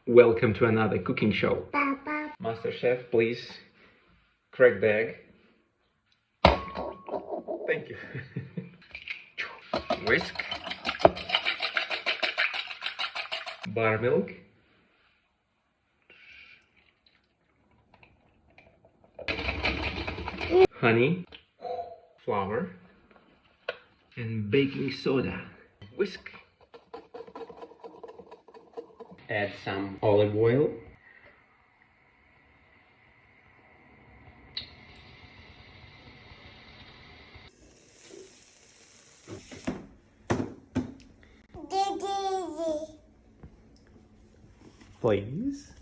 Welcome to another cooking show. Papa. Master Chef, please crack the egg. Thank you. Whisk. Buttermilk. Honey. Flour. And baking soda. Whisk. Add some olive oil. Please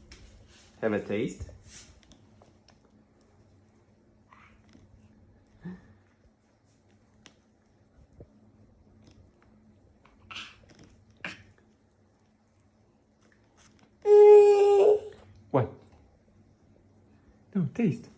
have a taste. What? No, taste it.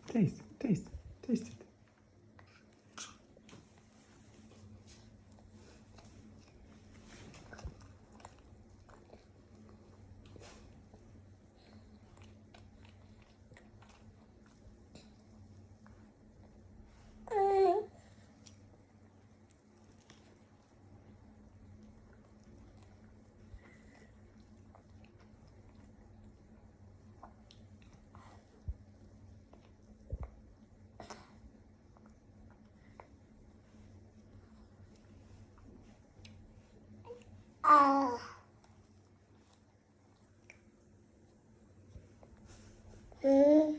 Baby.